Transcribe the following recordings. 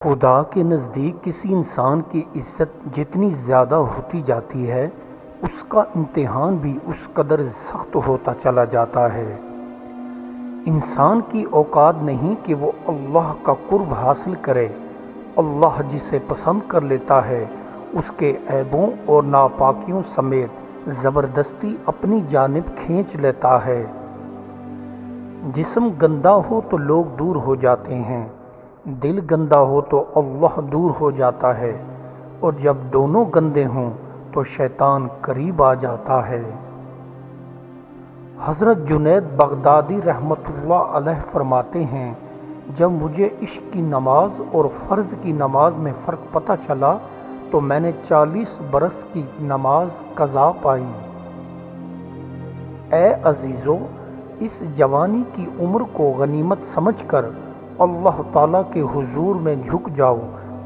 خدا کے نزدیک کسی انسان کی عزت جتنی زیادہ ہوتی جاتی ہے، اس کا امتحان بھی اس قدر سخت ہوتا چلا جاتا ہے۔ انسان کی اوقات نہیں کہ وہ اللہ کا قرب حاصل کرے۔ اللہ جسے پسند کر لیتا ہے، اس کے عیبوں اور ناپاکیوں سمیت زبردستی اپنی جانب کھینچ لیتا ہے۔ جسم گندا ہو تو لوگ دور ہو جاتے ہیں، دل گندا ہو تو اللہ دور ہو جاتا ہے، اور جب دونوں گندے ہوں تو شیطان قریب آ جاتا ہے۔ حضرت جنید بغدادی رحمۃ اللہ علیہ فرماتے ہیں، جب مجھے عشق کی نماز اور فرض کی نماز میں فرق پتہ چلا تو میں نے 40 برس کی نماز قضا پائی۔ اے عزیزو، اس جوانی کی عمر کو غنیمت سمجھ کر اللہ تعالیٰ کے حضور میں جھک جاؤ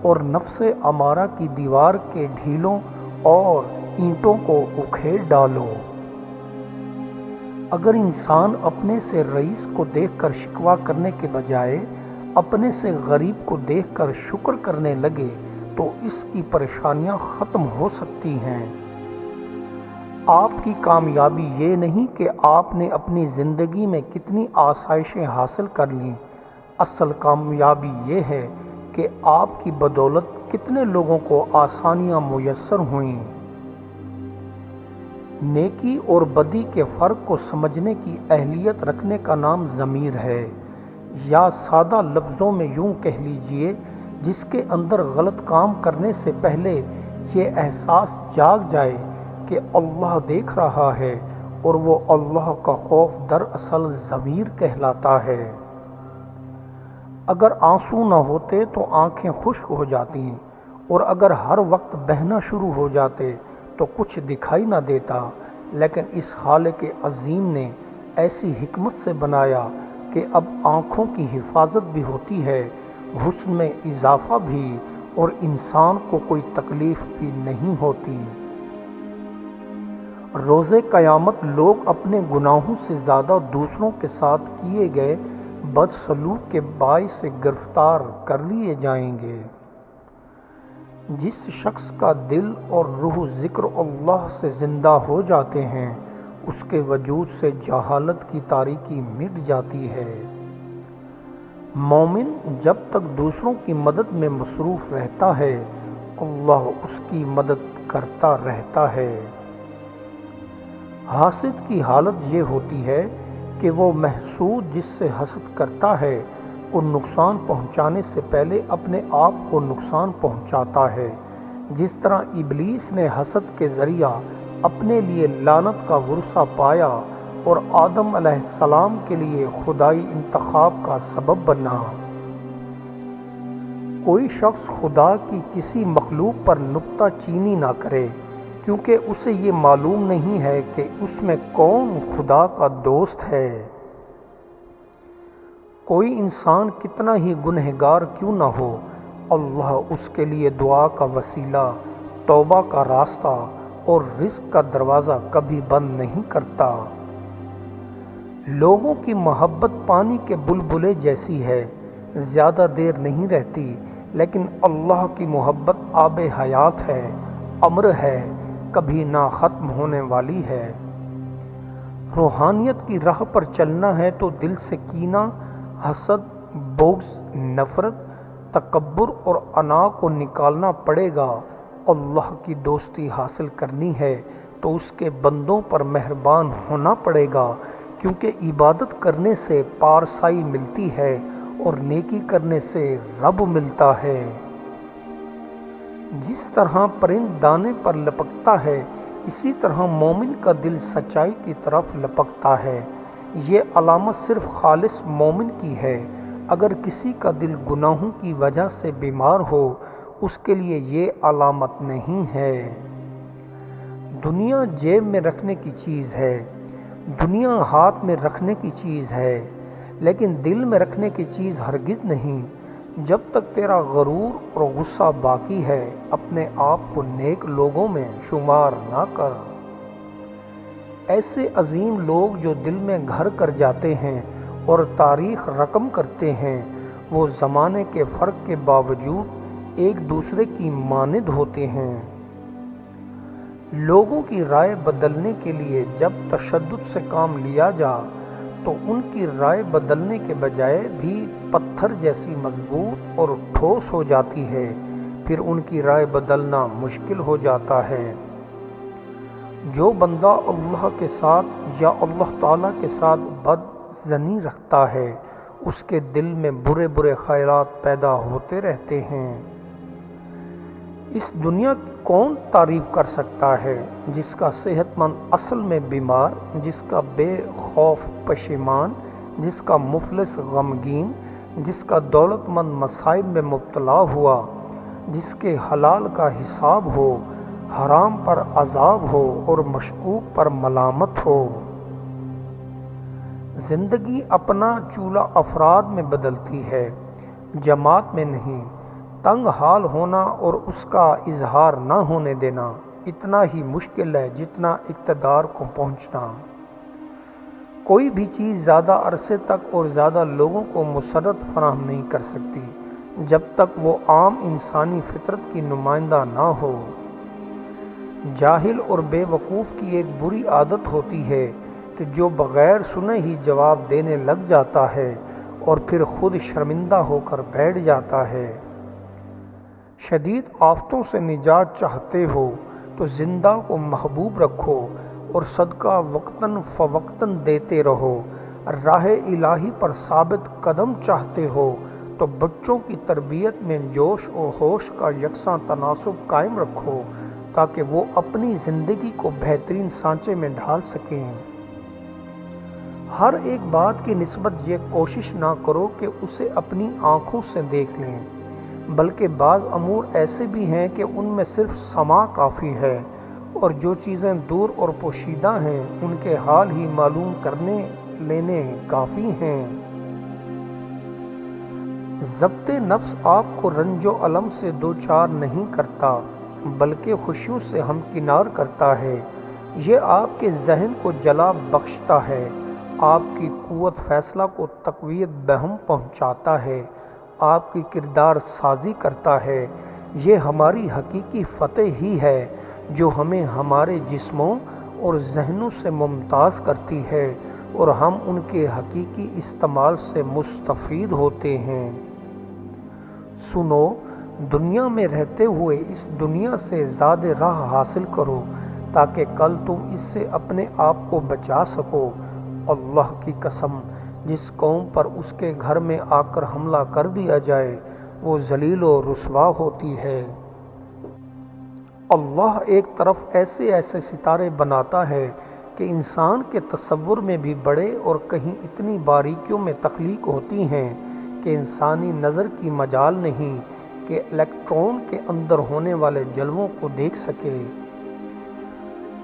اور نفس امارہ کی دیوار کے ڈھیلوں اور اینٹوں کو اکھیڑ ڈالو۔ اگر انسان اپنے سے رئیس کو دیکھ کر شکوہ کرنے کے بجائے اپنے سے غریب کو دیکھ کر شکر کرنے لگے تو اس کی پریشانیاں ختم ہو سکتی ہیں۔ آپ کی کامیابی یہ نہیں کہ آپ نے اپنی زندگی میں کتنی آسائشیں حاصل کر لیں، اصل کامیابی یہ ہے کہ آپ کی بدولت کتنے لوگوں کو آسانیاں میسر ہوئیں۔ نیکی اور بدی کے فرق کو سمجھنے کی اہلیت رکھنے کا نام ضمیر ہے، یا سادہ لفظوں میں یوں کہہ لیجئے، جس کے اندر غلط کام کرنے سے پہلے یہ احساس جاگ جائے کہ اللہ دیکھ رہا ہے، اور وہ اللہ کا خوف دراصل ضمیر کہلاتا ہے۔ اگر آنسو نہ ہوتے تو آنکھیں خشک ہو جاتی، اور اگر ہر وقت بہنا شروع ہو جاتے تو کچھ دکھائی نہ دیتا، لیکن اس خالق عظیم نے ایسی حکمت سے بنایا کہ اب آنکھوں کی حفاظت بھی ہوتی ہے، حسن میں اضافہ بھی، اور انسان کو کوئی تکلیف بھی نہیں ہوتی۔ روز قیامت لوگ اپنے گناہوں سے زیادہ دوسروں کے ساتھ کیے گئے بدسلوک کے باعث سے گرفتار کر لیے جائیں گے۔ جس شخص کا دل اور روح ذکر اللہ سے زندہ ہو جاتے ہیں، اس کے وجود سے جہالت کی تاریکی مٹ جاتی ہے۔ مومن جب تک دوسروں کی مدد میں مصروف رہتا ہے، اللہ اس کی مدد کرتا رہتا ہے۔ حاسد کی حالت یہ ہوتی ہے کہ وہ محسود جس سے حسد کرتا ہے، کو نقصان پہنچانے سے پہلے اپنے آپ کو نقصان پہنچاتا ہے، جس طرح ابلیس نے حسد کے ذریعہ اپنے لیے لعنت کا ورثہ پایا اور آدم علیہ السلام کے لیے خدائی انتخاب کا سبب بنا۔ کوئی شخص خدا کی کسی مخلوق پر نکتہ چینی نہ کرے، کیونکہ اسے یہ معلوم نہیں ہے کہ اس میں کون خدا کا دوست ہے۔ کوئی انسان کتنا ہی گنہگار کیوں نہ ہو، اللہ اس کے لیے دعا کا وسیلہ، توبہ کا راستہ اور رزق کا دروازہ کبھی بند نہیں کرتا۔ لوگوں کی محبت پانی کے بلبلے جیسی ہے، زیادہ دیر نہیں رہتی، لیکن اللہ کی محبت آب حیات ہے، امر ہے، کبھی نہ ختم ہونے والی ہے۔ روحانیت کی راہ پر چلنا ہے تو دل سے کینہ، حسد، بغض، نفرت، تکبر اور انا کو نکالنا پڑے گا۔ اللہ کی دوستی حاصل کرنی ہے تو اس کے بندوں پر مہربان ہونا پڑے گا، کیونکہ عبادت کرنے سے پارسائی ملتی ہے اور نیکی کرنے سے رب ملتا ہے۔ جس طرح پرند دانے پر لپکتا ہے، اسی طرح مومن کا دل سچائی کی طرف لپکتا ہے۔ یہ علامت صرف خالص مومن کی ہے۔ اگر کسی کا دل گناہوں کی وجہ سے بیمار ہو، اس کے لیے یہ علامت نہیں ہے۔ دنیا جیب میں رکھنے کی چیز ہے، دنیا ہاتھ میں رکھنے کی چیز ہے، لیکن دل میں رکھنے کی چیز ہرگز نہیں۔ جب تک تیرا غرور اور غصہ باقی ہے، اپنے آپ کو نیک لوگوں میں شمار نہ کر۔ ایسے عظیم لوگ جو دل میں گھر کر جاتے ہیں اور تاریخ رقم کرتے ہیں، وہ زمانے کے فرق کے باوجود ایک دوسرے کی مانند ہوتے ہیں۔ لوگوں کی رائے بدلنے کے لیے جب تشدد سے کام لیا جا تو ان کی رائے بدلنے کے بجائے بھی پتھر جیسی مضبوط اور ٹھوس ہو جاتی ہے، پھر ان کی رائے بدلنا مشکل ہو جاتا ہے۔ جو بندہ اللہ کے ساتھ یا اللہ تعالیٰ کے ساتھ بد ظنی رکھتا ہے، اس کے دل میں برے برے خیالات پیدا ہوتے رہتے ہیں۔ اس دنیا کی کون تعریف کر سکتا ہے جس کا صحت مند اصل میں بیمار، جس کا بے خوف پشیمان، جس کا مفلس غمگین، جس کا دولت مند مصائب میں مبتلا ہوا، جس کے حلال کا حساب ہو، حرام پر عذاب ہو اور مشکوک پر ملامت ہو۔ زندگی اپنا چولہا افراد میں بدلتی ہے، جماعت میں نہیں۔ تنگ حال ہونا اور اس کا اظہار نہ ہونے دینا اتنا ہی مشکل ہے جتنا اقتدار کو پہنچنا۔ کوئی بھی چیز زیادہ عرصے تک اور زیادہ لوگوں کو مسرت فراہم نہیں کر سکتی جب تک وہ عام انسانی فطرت کی نمائندہ نہ ہو۔ جاہل اور بے وقوف کی ایک بری عادت ہوتی ہے کہ جو بغیر سنے ہی جواب دینے لگ جاتا ہے اور پھر خود شرمندہ ہو کر بیٹھ جاتا ہے۔ شدید آفتوں سے نجات چاہتے ہو تو زندہ کو محبوب رکھو اور صدقہ وقتاً فوقتاً دیتے رہو۔ راہ الہی پر ثابت قدم چاہتے ہو تو بچوں کی تربیت میں جوش و ہوش کا یکساں تناسب قائم رکھو تاکہ وہ اپنی زندگی کو بہترین سانچے میں ڈھال سکیں۔ ہر ایک بات کی نسبت یہ کوشش نہ کرو کہ اسے اپنی آنکھوں سے دیکھ لیں، بلکہ بعض امور ایسے بھی ہیں کہ ان میں صرف سماع کافی ہے، اور جو چیزیں دور اور پوشیدہ ہیں ان کے حال ہی معلوم کرنے لینے کافی ہیں۔ ضبط نفس آپ کو رنج و الم سے دوچار نہیں کرتا بلکہ خوشیوں سے ہمکنار کرتا ہے۔ یہ آپ کے ذہن کو جلا بخشتا ہے، آپ کی قوت فیصلہ کو تقویت بہم پہنچاتا ہے، آپ کی کردار سازی کرتا ہے۔ یہ ہماری حقیقی فتح ہی ہے جو ہمیں ہمارے جسموں اور ذہنوں سے ممتاز کرتی ہے اور ہم ان کے حقیقی استعمال سے مستفید ہوتے ہیں۔ سنو، دنیا میں رہتے ہوئے اس دنیا سے زاد راہ حاصل کرو تاکہ کل تم اس سے اپنے آپ کو بچا سکو۔ اللہ کی قسم، جس قوم پر اس کے گھر میں آ کر حملہ کر دیا جائے وہ ذلیل و رسوا ہوتی ہے۔ اللہ ایک طرف ایسے ایسے ستارے بناتا ہے کہ انسان کے تصور میں بھی بڑے اور کہیں اتنی باریکیوں میں تخلیق ہوتی ہیں کہ انسانی نظر کی مجال نہیں کہ الیکٹرون کے اندر ہونے والے جلووں کو دیکھ سکے۔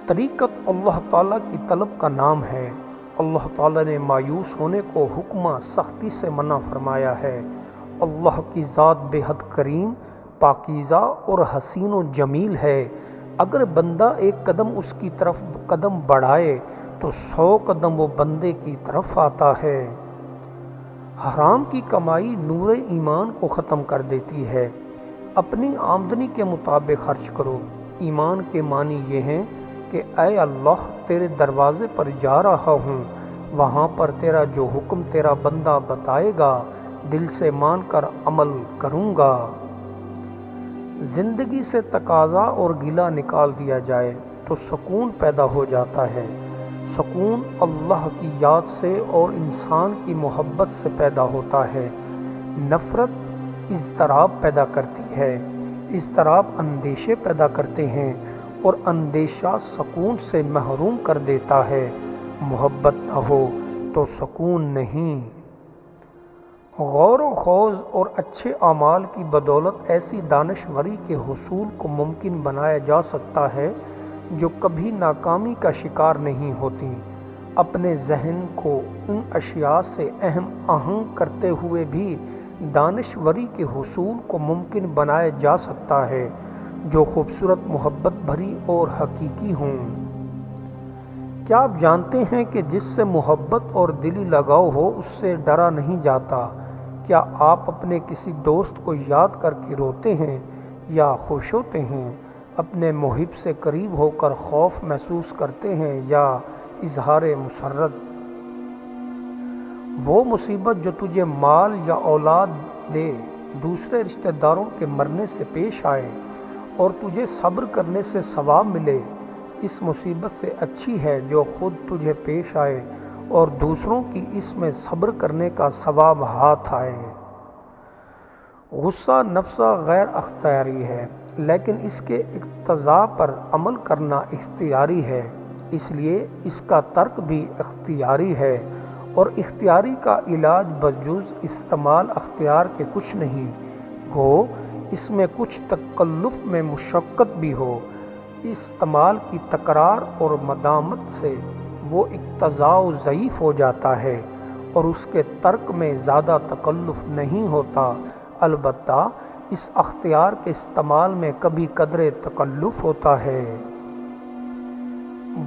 طریقت اللہ تعالیٰ کی طلب کا نام ہے۔ اللہ تعالیٰ نے مایوس ہونے کو حکمہ سختی سے منع فرمایا ہے۔ اللہ کی ذات بے حد کریم، پاکیزہ اور حسین و جمیل ہے۔ اگر بندہ ایک قدم اس کی طرف قدم بڑھائے تو 100 قدم وہ بندے کی طرف آتا ہے۔ حرام کی کمائی نور ایمان کو ختم کر دیتی ہے۔ اپنی آمدنی کے مطابق خرچ کرو۔ ایمان کے معنی یہ ہیں کہ اے اللہ، تیرے دروازے پر جا رہا ہوں، وہاں پر تیرا جو حکم تیرا بندہ بتائے گا دل سے مان کر عمل کروں گا۔ زندگی سے تقاضا اور گلہ نکال دیا جائے تو سکون پیدا ہو جاتا ہے۔ سکون اللہ کی یاد سے اور انسان کی محبت سے پیدا ہوتا ہے۔ نفرت اضطراب پیدا کرتی ہے، اضطراب اندیشے پیدا کرتے ہیں اور اندیشہ سکون سے محروم کر دیتا ہے۔ محبت نہ ہو تو سکون نہیں۔ غور و خوض اور اچھے اعمال کی بدولت ایسی دانشوری کے حصول کو ممکن بنایا جا سکتا ہے جو کبھی ناکامی کا شکار نہیں ہوتی۔ اپنے ذہن کو ان اشیاء سے اہم آہنگ کرتے ہوئے بھی دانشوری کے حصول کو ممکن بنایا جا سکتا ہے جو خوبصورت، محبت بھری اور حقیقی ہوں۔ کیا آپ جانتے ہیں کہ جس سے محبت اور دلی لگاؤ ہو اس سے ڈرا نہیں جاتا، کیا آپ اپنے کسی دوست کو یاد کر کے روتے ہیں یا خوش ہوتے ہیں؟ اپنے محب سے قریب ہو کر خوف محسوس کرتے ہیں یا اظہار مسرت؟ وہ مصیبت جو تجھے مال یا اولاد دے، دوسرے رشتہ داروں کے مرنے سے پیش آئے اور تجھے صبر کرنے سے ثواب ملے، اس مصیبت سے اچھی ہے جو خود تجھے پیش آئے اور دوسروں کی اس میں صبر کرنے کا ثواب ہاتھ آئے۔ غصہ نفسہ غیر اختیاری ہے، لیکن اس کے اقتضاء پر عمل کرنا اختیاری ہے، اس لیے اس کا ترک بھی اختیاری ہے، اور اختیاری کا علاج بجز استعمال اختیار کے کچھ نہیں ہو، اس میں کچھ تکلف میں مشقت بھی ہو۔ استعمال کی تکرار اور مدامت سے وہ اقتضاء ضعیف ہو جاتا ہے اور اس کے ترک میں زیادہ تکلف نہیں ہوتا، البتہ اس اختیار کے استعمال میں کبھی قدرے تکلف ہوتا ہے۔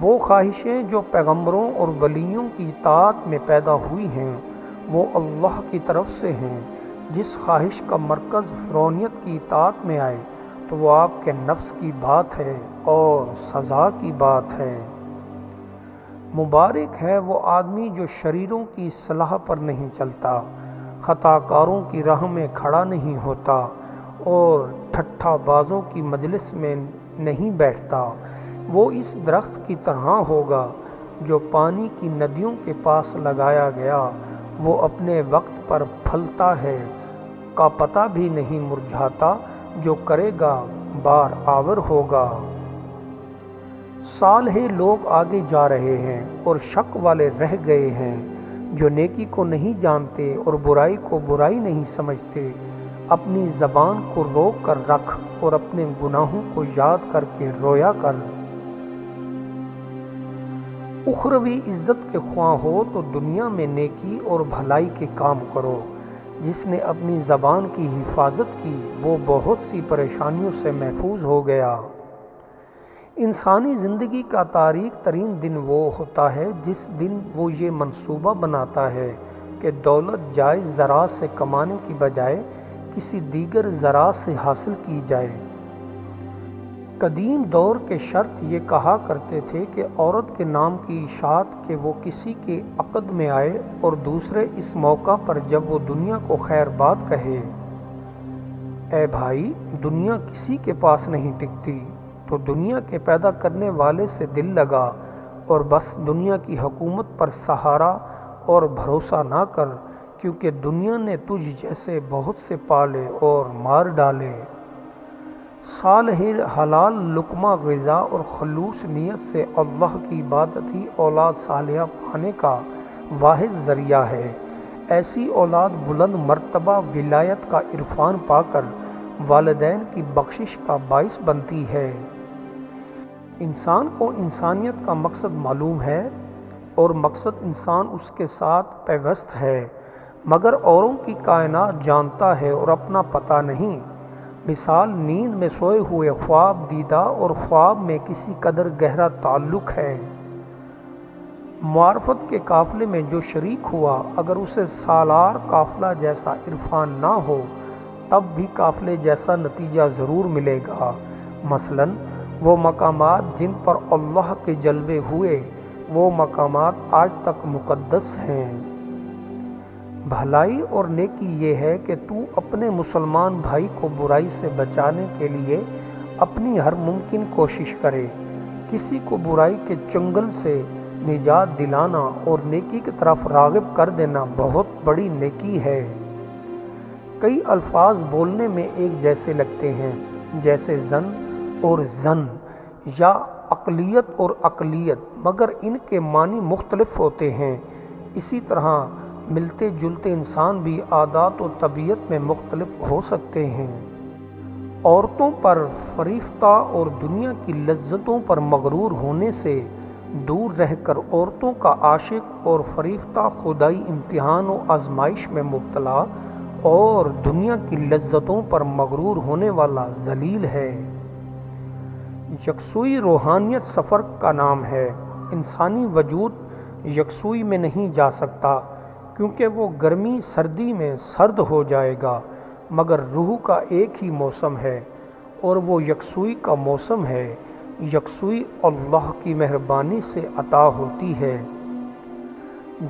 وہ خواہشیں جو پیغمبروں اور ولیوں کی اطاعت میں پیدا ہوئی ہیں وہ اللہ کی طرف سے ہیں۔ جس خواہش کا مرکز فرعونیت کی اطاعت میں آئے تو وہ آپ کے نفس کی بات ہے اور سزا کی بات ہے۔ مبارک ہے وہ آدمی جو شریروں کی اصلاح پر نہیں چلتا، خطا کاروں کی راہ میں کھڑا نہیں ہوتا اور ٹھٹھا بازوں کی مجلس میں نہیں بیٹھتا۔ وہ اس درخت کی طرح ہوگا جو پانی کی ندیوں کے پاس لگایا گیا، وہ اپنے وقت پر پھلتا ہے، کا پتہ بھی نہیں مرجھاتا، جو کرے گا بار آور ہوگا۔ صالح لوگ آگے جا رہے ہیں اور شک والے رہ گئے ہیں، جو نیکی کو نہیں جانتے اور برائی کو برائی نہیں سمجھتے۔ اپنی زبان کو روک کر رکھ اور اپنے گناہوں کو یاد کر کے رویا کر۔ اخروی عزت کے خواہ ہو تو دنیا میں نیکی اور بھلائی کے کام کرو۔ جس نے اپنی زبان کی حفاظت کی وہ بہت سی پریشانیوں سے محفوظ ہو گیا۔ انسانی زندگی کا تاریک ترین دن وہ ہوتا ہے جس دن وہ یہ منصوبہ بناتا ہے کہ دولت جائز ذرائع سے کمانے کی بجائے کسی دیگر ذرائع سے حاصل کی جائے۔ قدیم دور کے شرط یہ کہا کرتے تھے کہ عورت کے نام کی اشاعت کہ وہ کسی کے عقد میں آئے اور دوسرے اس موقع پر جب وہ دنیا کو خیر بات کہے۔ اے بھائی، دنیا کسی کے پاس نہیں ٹکتی، تو دنیا کے پیدا کرنے والے سے دل لگا اور بس دنیا کی حکومت پر سہارا اور بھروسہ نہ کر، کیونکہ دنیا نے تجھ جیسے بہت سے پالے اور مار ڈالے۔ صالح حلال لقمہ غذا اور خلوص نیت سے اللہ کی عبادت ہی اولاد صالحہ پانے کا واحد ذریعہ ہے۔ ایسی اولاد بلند مرتبہ ولایت کا عرفان پا کر والدین کی بخشش کا باعث بنتی ہے۔ انسان کو انسانیت کا مقصد معلوم ہے اور مقصد انسان اس کے ساتھ پیوست ہے، مگر اوروں کی کائنات جانتا ہے اور اپنا پتہ نہیں۔ مثال نیند میں سوئے ہوئے خواب دیدہ اور خواب میں کسی قدر گہرا تعلق ہے۔ معرفت کے قافلے میں جو شریک ہوا اگر اسے سالار قافلہ جیسا عرفان نہ ہو تب بھی قافلے جیسا نتیجہ ضرور ملے گا۔ مثلاً وہ مقامات جن پر اللہ کے جلوے ہوئے وہ مقامات آج تک مقدس ہیں۔ بھلائی اور نیکی یہ ہے کہ تو اپنے مسلمان بھائی کو برائی سے بچانے کے لیے اپنی ہر ممکن کوشش کرے۔ کسی کو برائی کے چنگل سے نجات دلانا اور نیکی کی طرف راغب کر دینا بہت بڑی نیکی ہے۔ کئی الفاظ بولنے میں ایک جیسے لگتے ہیں، جیسے زن اور زن یا اقلیت اور اقلیت، مگر ان کے معنی مختلف ہوتے ہیں۔ اسی طرح ملتے جلتے انسان بھی عادات و طبیعت میں مختلف ہو سکتے ہیں۔ عورتوں پر فریفتہ اور دنیا کی لذتوں پر مغرور ہونے سے دور رہ کر عورتوں کا عاشق اور فریفتہ خدائی امتحان و آزمائش میں مبتلا اور دنیا کی لذتوں پر مغرور ہونے والا ذلیل ہے۔ یکسوئی روحانیت سفر کا نام ہے۔ انسانی وجود یکسوئی میں نہیں جا سکتا، کیونکہ وہ گرمی سردی میں سرد ہو جائے گا، مگر روح کا ایک ہی موسم ہے اور وہ یکسوئی کا موسم ہے۔ یکسوئی اللہ کی مہربانی سے عطا ہوتی ہے۔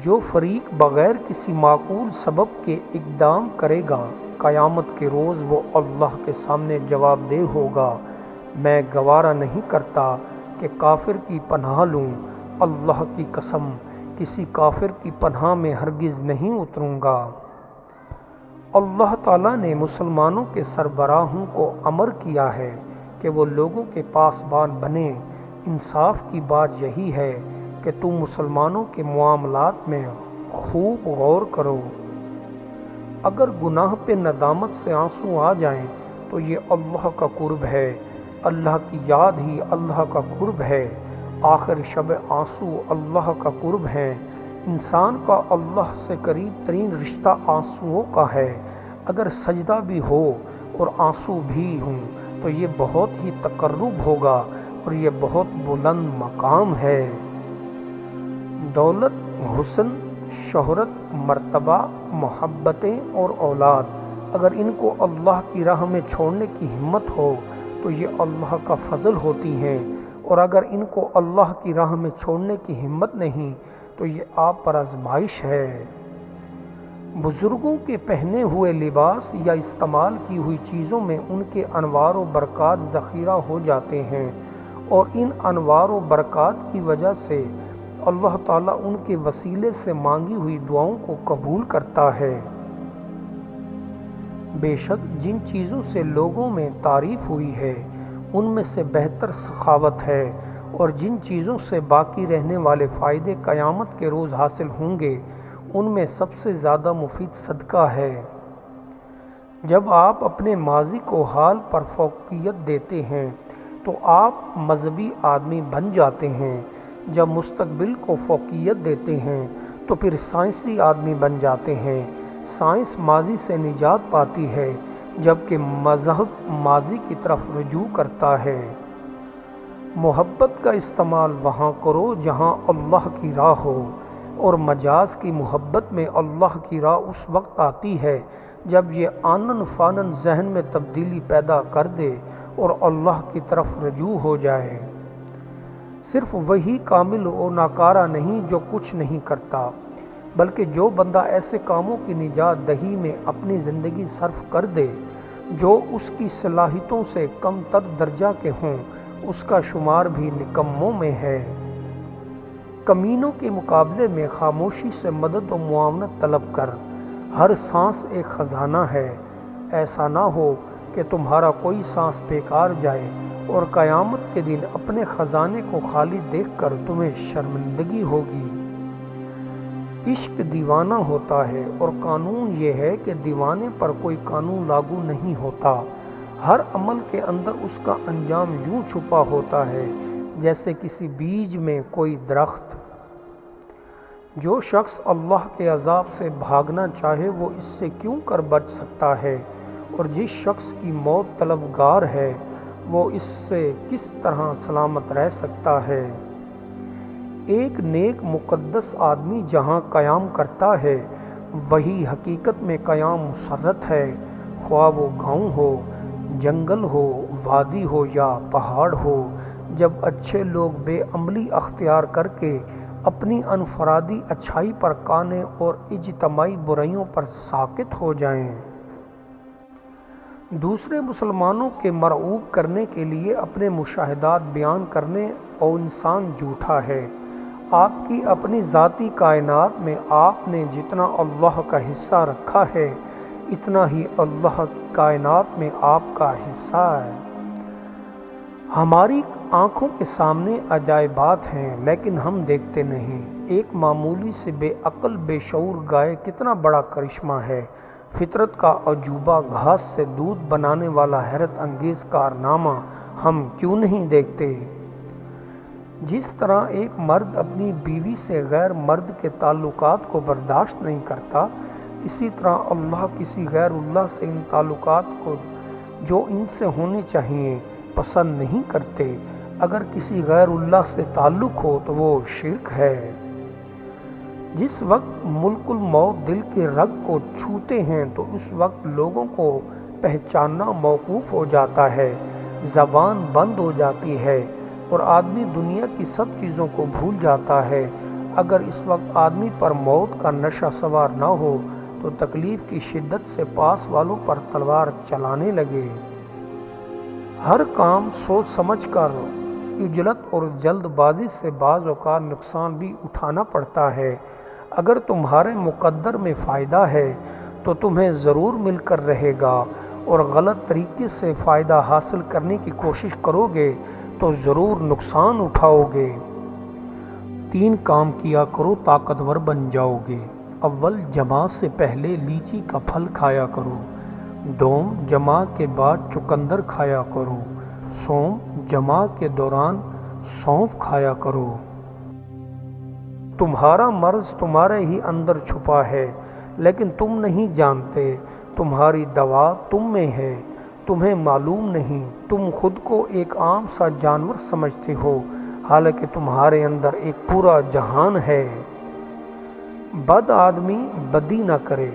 جو فریق بغیر کسی معقول سبب کے اقدام کرے گا، قیامت کے روز وہ اللہ کے سامنے جواب دہ ہوگا، میں گوارا نہیں کرتا کہ کافر کی پناہ لوں، اللہ کی قسم کسی کافر کی پناہ میں ہرگز نہیں اتروں گا۔ اللہ تعالیٰ نے مسلمانوں کے سربراہوں کو امر کیا ہے کہ وہ لوگوں کے پاسبان بنیں۔ انصاف کی بات یہی ہے کہ تم مسلمانوں کے معاملات میں خوب غور کرو۔ اگر گناہ پہ ندامت سے آنسو آ جائیں تو یہ اللہ کا قرب ہے، اللہ کی یاد ہی اللہ کا قرب ہے۔ آخر شب آنسو اللہ کا قرب ہے۔ انسان کا اللہ سے قریب ترین رشتہ آنسوؤں کا ہے۔ اگر سجدہ بھی ہو اور آنسو بھی ہوں تو یہ بہت ہی تقرب ہوگا اور یہ بہت بلند مقام ہے۔ دولت، حسن، شہرت، مرتبہ، محبتیں اور اولاد، اگر ان کو اللہ کی راہ میں چھوڑنے کی ہمت ہو تو یہ اللہ کا فضل ہوتی ہیں، اور اگر ان کو اللہ کی راہ میں چھوڑنے کی ہمت نہیں تو یہ آپ پر آزمائش ہے۔ بزرگوں کے پہنے ہوئے لباس یا استعمال کی ہوئی چیزوں میں ان کے انوار و برکات ذخیرہ ہو جاتے ہیں، اور ان انوار و برکات کی وجہ سے اللہ تعالیٰ ان کے وسیلے سے مانگی ہوئی دعاؤں کو قبول کرتا ہے۔ بے شک جن چیزوں سے لوگوں میں تعریف ہوئی ہے ان میں سے بہتر سخاوت ہے، اور جن چیزوں سے باقی رہنے والے فائدے قیامت کے روز حاصل ہوں گے ان میں سب سے زیادہ مفید صدقہ ہے۔ جب آپ اپنے ماضی کو حال پر فوقیت دیتے ہیں تو آپ مذہبی آدمی بن جاتے ہیں، جب مستقبل کو فوقیت دیتے ہیں تو پھر سائنسی آدمی بن جاتے ہیں۔ سائنس ماضی سے نجات پاتی ہے جبکہ مذہب ماضی کی طرف رجوع کرتا ہے۔ محبت کا استعمال وہاں کرو جہاں اللہ کی راہ ہو، اور مجاز کی محبت میں اللہ کی راہ اس وقت آتی ہے جب یہ آنن فانن ذہن میں تبدیلی پیدا کر دے اور اللہ کی طرف رجوع ہو جائے۔ صرف وہی کامل و ناکارہ نہیں جو کچھ نہیں کرتا، بلکہ جو بندہ ایسے کاموں کی نجات دہی میں اپنی زندگی صرف کر دے جو اس کی صلاحیتوں سے کم تر درجہ کے ہوں، اس کا شمار بھی نکموں میں ہے۔ کمینوں کے مقابلے میں خاموشی سے مدد و معاونت طلب کر، ہر سانس ایک خزانہ ہے۔ ایسا نہ ہو کہ تمہارا کوئی سانس بیکار جائے اور قیامت کے دن اپنے خزانے کو خالی دیکھ کر تمہیں شرمندگی ہوگی۔ عشق دیوانہ ہوتا ہے، اور قانون یہ ہے کہ دیوانے پر کوئی قانون لاگو نہیں ہوتا۔ ہر عمل کے اندر اس کا انجام یوں چھپا ہوتا ہے جیسے کسی بیج میں کوئی درخت۔ جو شخص اللہ کے عذاب سے بھاگنا چاہے وہ اس سے کیوں کر بچ سکتا ہے، اور جس شخص کی موت طلبگار ہے وہ اس سے کس طرح سلامت رہ سکتا ہے۔ ایک نیک مقدس آدمی جہاں قیام کرتا ہے وہی حقیقت میں قیام مسرت ہے، خواہ وہ گاؤں ہو، جنگل ہو، وادی ہو یا پہاڑ ہو۔ جب اچھے لوگ بے عملی اختیار کر کے اپنی انفرادی اچھائی پر قانع اور اجتماعی برائیوں پر ساکت ہو جائیں۔ دوسرے مسلمانوں کے مرعوب کرنے کے لیے اپنے مشاہدات بیان کرنے اور انسان جھوٹا ہے۔ آپ کی اپنی ذاتی کائنات میں آپ نے جتنا اللہ کا حصہ رکھا ہے اتنا ہی اللہ کائنات میں آپ کا حصہ ہے۔ ہماری آنکھوں کے سامنے عجائبات ہیں لیکن ہم دیکھتے نہیں۔ ایک معمولی سے بے عقل بے شعور گائے کتنا بڑا کرشمہ ہے۔ فطرت کا عجوبہ گھاس سے دودھ بنانے والا حیرت انگیز کارنامہ ہم کیوں نہیں دیکھتے؟ جس طرح ایک مرد اپنی بیوی سے غیر مرد کے تعلقات کو برداشت نہیں کرتا، اسی طرح اللہ کسی غیر اللہ سے ان تعلقات کو جو ان سے ہونے چاہیے پسند نہیں کرتے۔ اگر کسی غیر اللہ سے تعلق ہو تو وہ شرک ہے۔ جس وقت ملک الموت دل کے رگ کو چھوتے ہیں تو اس وقت لوگوں کو پہچاننا موقوف ہو جاتا ہے، زبان بند ہو جاتی ہے اور آدمی دنیا کی سب چیزوں کو بھول جاتا ہے۔ اگر اس وقت آدمی پر موت کا نشہ سوار نہ ہو تو تکلیف کی شدت سے پاس والوں پر تلوار چلانے لگے۔ ہر کام سوچ سمجھ کر، عجلت اور جلد بازی سے بعض اوقات نقصان بھی اٹھانا پڑتا ہے۔ اگر تمہارے مقدر میں فائدہ ہے تو تمہیں ضرور مل کر رہے گا، اور غلط طریقے سے فائدہ حاصل کرنے کی کوشش کرو گے تو ضرور نقصان اٹھاؤ گے۔ 3 کام کیا کرو طاقتور بن جاؤ گے۔ اول، جماع سے پہلے لیچی کا پھل کھایا کرو۔ دوم، جماع کے بعد چقندر کھایا کرو۔ سوم، جماع کے دوران سونف کھایا کرو۔ تمہارا مرض تمہارے ہی اندر چھپا ہے لیکن تم نہیں جانتے، تمہاری دوا تم میں ہے، تمہیں معلوم نہیں۔ تم خود کو ایک عام سا جانور سمجھتے ہو حالانکہ تمہارے اندر ایک پورا جہان ہے۔ بد آدمی بدی نہ کرے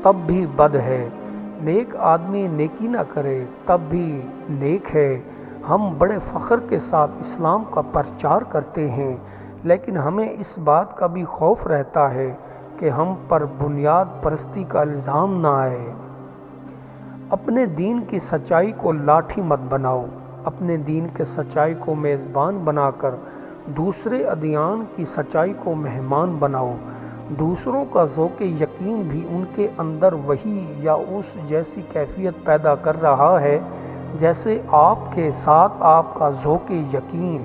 تب بھی بد ہے، نیک آدمی نیکی نہ کرے تب بھی نیک ہے۔ ہم بڑے فخر کے ساتھ اسلام کا پرچار کرتے ہیں لیکن ہمیں اس بات کا بھی خوف رہتا ہے کہ ہم پر بنیاد پرستی کا الزام نہ آئے۔ اپنے دین کی سچائی کو لاٹھی مت بناؤ، اپنے دین کے سچائی کو میزبان بنا کر دوسرے ادیان کی سچائی کو مہمان بناؤ۔ دوسروں کا ذوق یقین بھی ان کے اندر وہی یا اس جیسی کیفیت پیدا کر رہا ہے جیسے آپ کے ساتھ آپ کا ذوق یقین۔